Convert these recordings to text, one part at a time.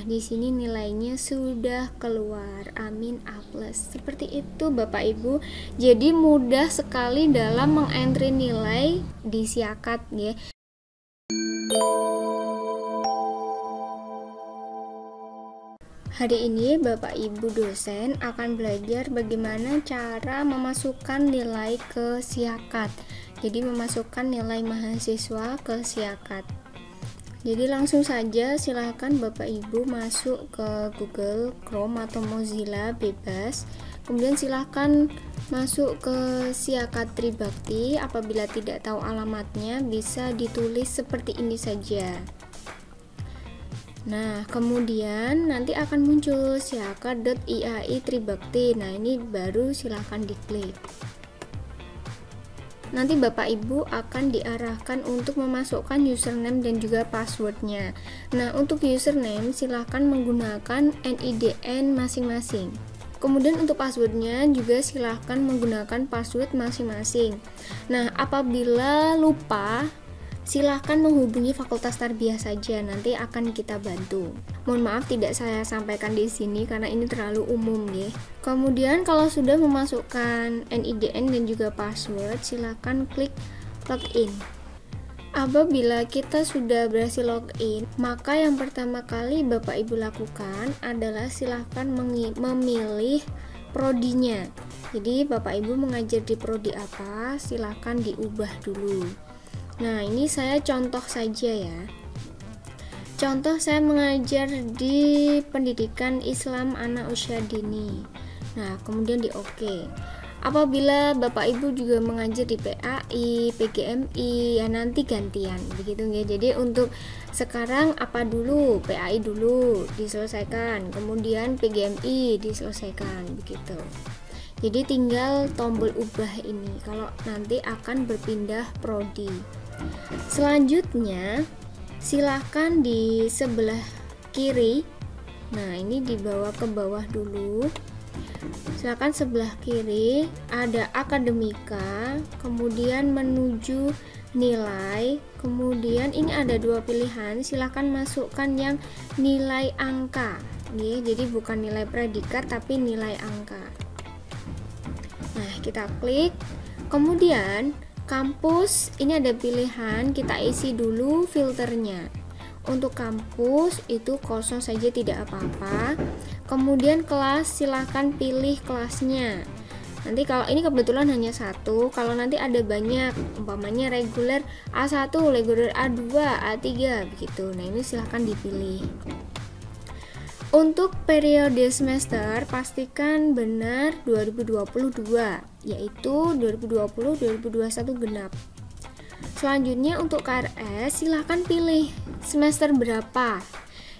di sini nilainya sudah keluar. Amin A+. Seperti itu Bapak Ibu. Jadi mudah sekali dalam mengentry nilai di Siakat ya. Hari ini Bapak Ibu dosen akan belajar bagaimana cara memasukkan nilai ke Siakat. Jadi memasukkan nilai mahasiswa ke Siakat. Jadi langsung saja silakan Bapak Ibu masuk ke Google Chrome atau Mozilla bebas. Kemudian silakan masuk ke Siakat Tribakti. Apabila tidak tahu alamatnya bisa ditulis seperti ini saja. Nah, kemudian nanti akan muncul siakat.iai Tribakti. Nah, ini baru silahkan diklik. Nanti Bapak Ibu akan diarahkan untuk memasukkan username dan juga passwordnya. Nah, untuk username silahkan menggunakan NIDN masing-masing. Kemudian untuk passwordnya juga silahkan menggunakan password masing-masing. Nah, apabila lupa, silahkan menghubungi Fakultas Tarbiyah saja, nanti akan kita bantu. Mohon maaf tidak saya sampaikan di sini karena ini terlalu umum ya. Kemudian kalau sudah memasukkan NIDN dan juga password, silahkan klik login. Apabila kita sudah berhasil login, maka yang pertama kali Bapak Ibu lakukan adalah silahkan memilih prodinya. Jadi Bapak Ibu mengajar di prodi apa, silahkan diubah dulu. Nah, ini saya contoh saja ya. Contoh saya mengajar di pendidikan Islam anak usia dini. Nah, kemudian di OK. Apabila Bapak Ibu juga mengajar di PAI, PGMI, ya nanti gantian begitu ya. Jadi untuk sekarang apa dulu? PAI dulu diselesaikan, kemudian PGMI diselesaikan begitu. Jadi tinggal tombol ubah ini kalau nanti akan berpindah prodi. Selanjutnya silahkan di sebelah kiri. Nah, ini dibawa ke bawah dulu. Silakan sebelah kiri ada akademika, kemudian menuju nilai, kemudian ini ada dua pilihan, silakan masukkan yang nilai angka. Jadi bukan nilai predikat tapi nilai angka. Nah, kita klik. Kemudian kampus, ini ada pilihan, kita isi dulu filternya. Untuk kampus itu kosong saja tidak apa-apa. Kemudian kelas, silahkan pilih kelasnya. Nanti kalau ini kebetulan hanya satu, kalau nanti ada banyak, umpamanya reguler A1, reguler A2, A3 begitu. Nah, ini silahkan dipilih. Untuk periode semester pastikan benar 2022, yaitu 2020-2021 genap. Selanjutnya untuk KRS silahkan pilih semester berapa.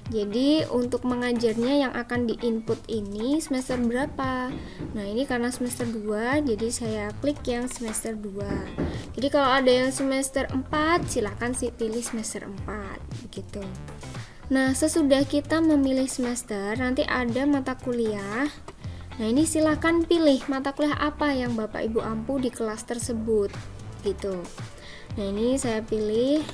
Jadi untuk mengajarnya yang akan diinput ini semester berapa. Nah, ini karena semester 2 jadi saya klik yang semester 2. Jadi kalau ada yang semester 4 silahkan pilih semester 4 begitu. Nah, sesudah kita memilih semester, nanti ada mata kuliah. Nah, ini silahkan pilih mata kuliah apa yang Bapak Ibu ampu di kelas tersebut gitu. Nah, ini saya pilih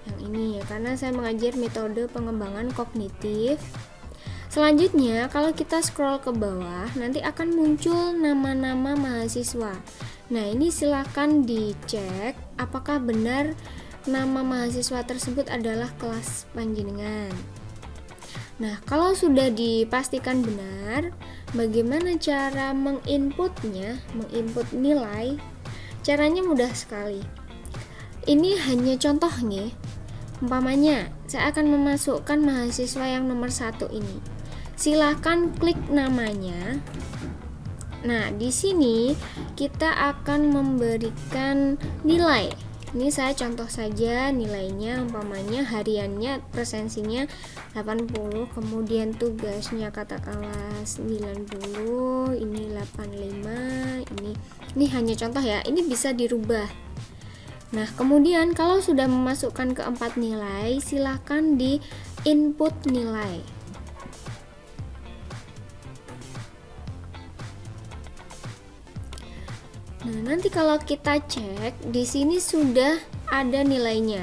yang ini ya, karena saya mengajar metode pengembangan kognitif. Selanjutnya, kalau kita scroll ke bawah, nanti akan muncul nama-nama mahasiswa. Nah, ini silahkan dicek apakah benar nama mahasiswa tersebut adalah kelas panjenengan. Nah, kalau sudah dipastikan benar, bagaimana cara menginputnya, menginput nilai? Caranya mudah sekali. Ini hanya contoh nih. Umpamanya, saya akan memasukkan mahasiswa yang nomor 1 ini. Silahkan klik namanya. Nah, di sini kita akan memberikan nilai. Ini saya contoh saja nilainya, umpamanya hariannya presensinya 80, kemudian tugasnya katakanlah 90, ini 85, ini hanya contoh ya, ini bisa dirubah. Nah, kemudian kalau sudah memasukkan keempat nilai, silahkan di input nilai. Nah, nanti kalau kita cek di sini sudah ada nilainya.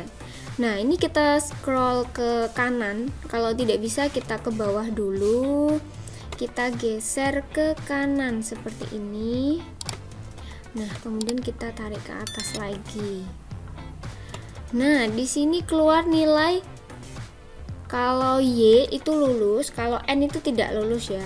Nah, ini kita scroll ke kanan. Kalau tidak bisa, kita ke bawah dulu. Kita geser ke kanan seperti ini. Nah, kemudian kita tarik ke atas lagi. Nah, di sini keluar nilai kalau Y itu lulus, kalau N itu tidak lulus ya.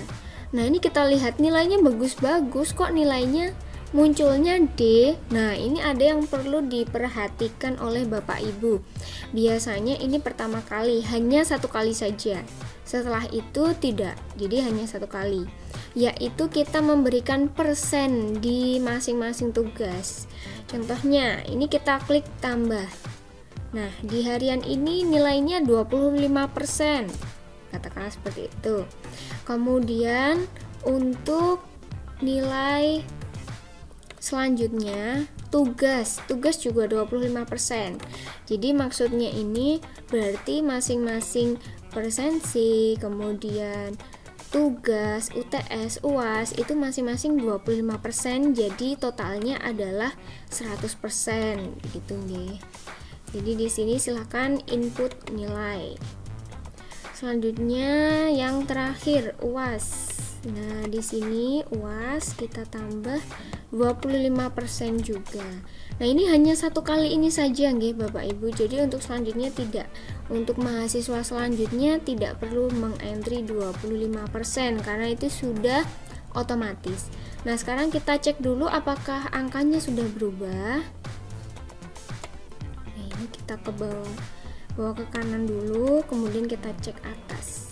Nah, ini kita lihat nilainya bagus-bagus, kok nilainya munculnya D. Nah, ini ada yang perlu diperhatikan oleh Bapak Ibu. Biasanya ini pertama kali, hanya satu kali saja. Setelah itu tidak, jadi hanya satu kali. Yaitu kita memberikan persen di masing-masing tugas. Contohnya, ini kita klik tambah. Nah, di harian ini nilainya 25%. Katakanlah seperti itu. Kemudian untuk nilai selanjutnya tugas juga 25%. Jadi maksudnya ini berarti masing-masing presensi, kemudian tugas, UTS, UAS itu masing-masing 25%, jadi totalnya adalah 100% gitu nggih. Jadi di sini silahkan input nilai. Selanjutnya yang terakhir UAS. Nah, di sini UAS kita tambah 25% juga. Nah, ini hanya satu kali ini saja nggih Bapak Ibu. Jadi untuk selanjutnya tidak. Untuk mahasiswa selanjutnya tidak perlu mengentry 25% karena itu sudah otomatis. Nah, sekarang kita cek dulu apakah angkanya sudah berubah. Nah, ini kita ke bawah ke kanan dulu, kemudian kita cek atas.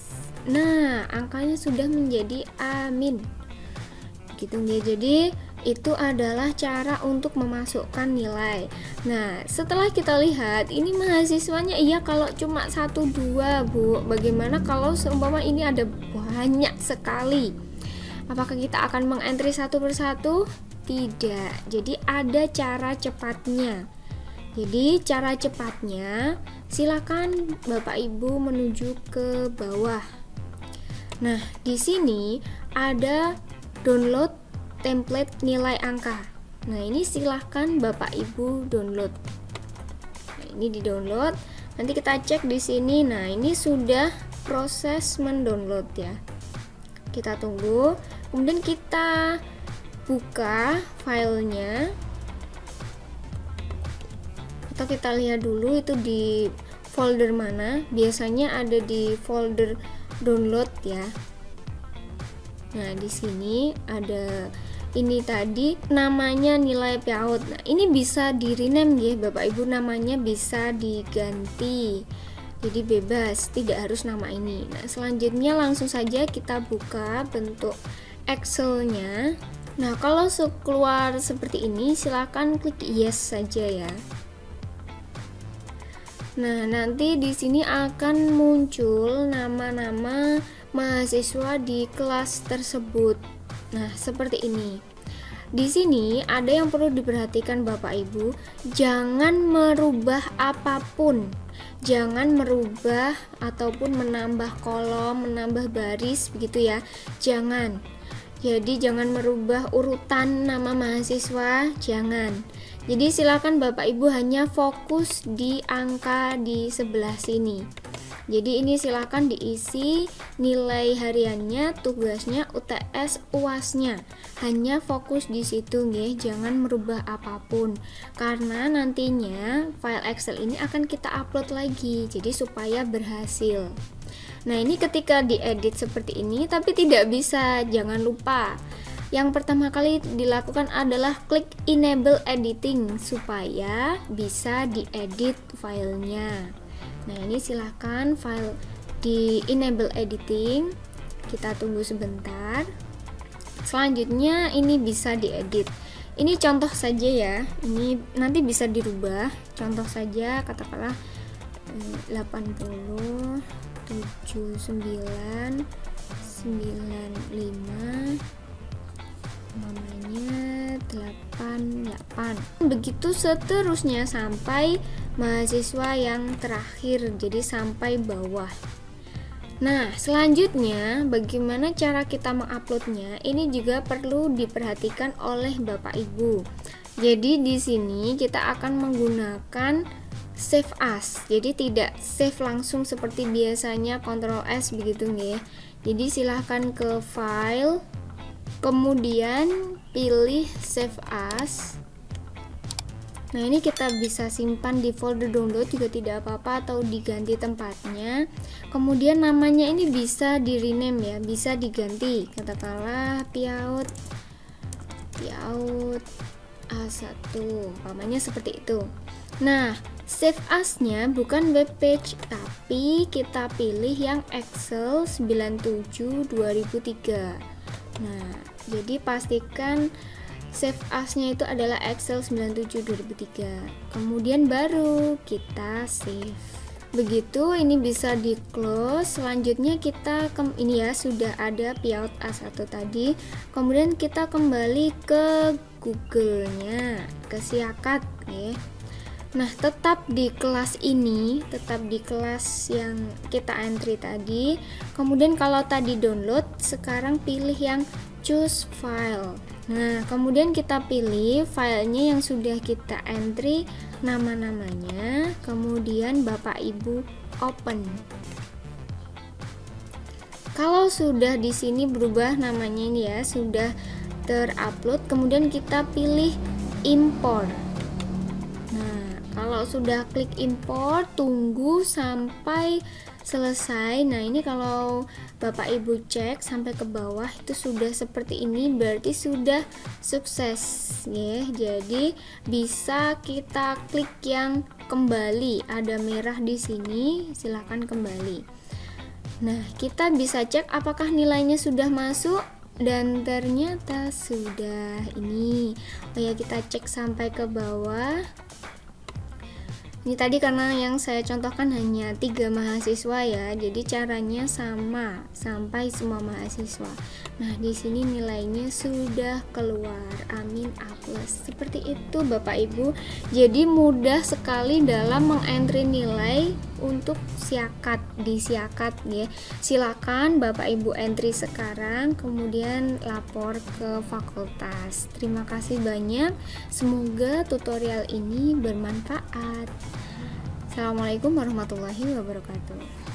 Nah, angkanya sudah menjadi amin. Gitu ya. Jadi itu adalah cara untuk memasukkan nilai. Nah, setelah kita lihat ini mahasiswanya iya kalau cuma 1-2, Bu. Bagaimana kalau seumpama ini ada banyak sekali? Apakah kita akan mengentry satu persatu? Tidak. Jadi ada cara cepatnya. Jadi cara cepatnya silakan Bapak Ibu menuju ke bawah. Nah, di sini ada download template nilai angka. Nah, ini silahkan Bapak Ibu download. Nah, ini di-download. Nanti kita cek di sini. Nah, ini sudah proses mendownload ya. Kita tunggu. Kemudian kita buka filenya. Atau kita lihat dulu itu di folder mana. Biasanya ada di folder download ya. Nah, di sini ada ini tadi namanya nilai PAUD. Nah, ini bisa di rename ya Bapak Ibu, namanya bisa diganti. Jadi bebas, tidak harus nama ini. Nah, selanjutnya langsung saja kita buka bentuk Excel-nya. Nah, kalau keluar seperti ini silakan klik yes saja ya. Nah, nanti di sini akan muncul nama-nama mahasiswa di kelas tersebut. Nah, seperti ini. Di sini ada yang perlu diperhatikan Bapak Ibu, jangan merubah apapun. Jangan merubah ataupun menambah kolom, menambah baris begitu ya. Jangan. Jadi jangan merubah urutan nama mahasiswa, jangan. Jadi silakan Bapak Ibu hanya fokus di angka di sebelah sini. Jadi ini silakan diisi nilai hariannya, tugasnya, UTS, UASnya. Hanya fokus di situ nggih, jangan merubah apapun. Karena nantinya file Excel ini akan kita upload lagi. Jadi supaya berhasil. Nah, ini ketika diedit seperti ini tapi tidak bisa, jangan lupa. Yang pertama kali dilakukan adalah klik enable editing supaya bisa diedit filenya. Nah, ini silahkan file di enable editing, kita tunggu sebentar. Selanjutnya ini bisa diedit. Ini contoh saja ya, ini nanti bisa dirubah. Contoh saja katakanlah 80 79 95 namanya 88. Begitu seterusnya sampai mahasiswa yang terakhir, jadi sampai bawah. Nah, selanjutnya bagaimana cara kita menguploadnya? Ini juga perlu diperhatikan oleh Bapak Ibu. Jadi di sini kita akan menggunakan save as, jadi tidak save langsung seperti biasanya Ctrl S begitu nggih. Jadi silahkan ke file, kemudian pilih save as. Nah, ini kita bisa simpan di folder download juga tidak apa-apa, atau diganti tempatnya. Kemudian namanya ini bisa di rename ya, bisa diganti, katakanlah Piaut A1, umpamanya seperti itu. Nah, save as-nya bukan web page, tapi kita pilih yang Excel 97 2003. Nah, jadi pastikan save as-nya itu adalah Excel 97 2003. Kemudian baru kita save. Begitu, ini bisa di close. Selanjutnya kita ini ya, sudah ada Piaut A1 tadi. Kemudian kita kembali ke Google-nya, ke Siakat ya. Nah, tetap di kelas ini, tetap di kelas yang kita entry tadi. Kemudian kalau tadi download, sekarang pilih yang choose file. Nah, kemudian kita pilih filenya yang sudah kita entry nama-namanya, kemudian Bapak Ibu open. Kalau sudah di sini berubah namanya ini ya, sudah terupload, kemudian kita pilih import. Nah, kalau sudah klik import, tunggu sampai selesai. Nah, ini kalau Bapak Ibu cek sampai ke bawah itu sudah seperti ini, berarti sudah sukses ya. Jadi bisa kita klik yang kembali, ada merah di sini, silahkan kembali. Nah, kita bisa cek apakah nilainya sudah masuk, dan ternyata sudah. Ini oh ya, kita cek sampai ke bawah. Ini tadi karena yang saya contohkan hanya 3 mahasiswa ya, jadi caranya sama sampai semua mahasiswa. Nah, di sini nilainya sudah keluar. Amin A+. Seperti itu Bapak Ibu. Jadi mudah sekali dalam mengentry nilai untuk Siakat di Siakat ya. Silakan Bapak Ibu entry sekarang, kemudian lapor ke fakultas. Terima kasih banyak. Semoga tutorial ini bermanfaat. Assalamualaikum warahmatullahi wabarakatuh.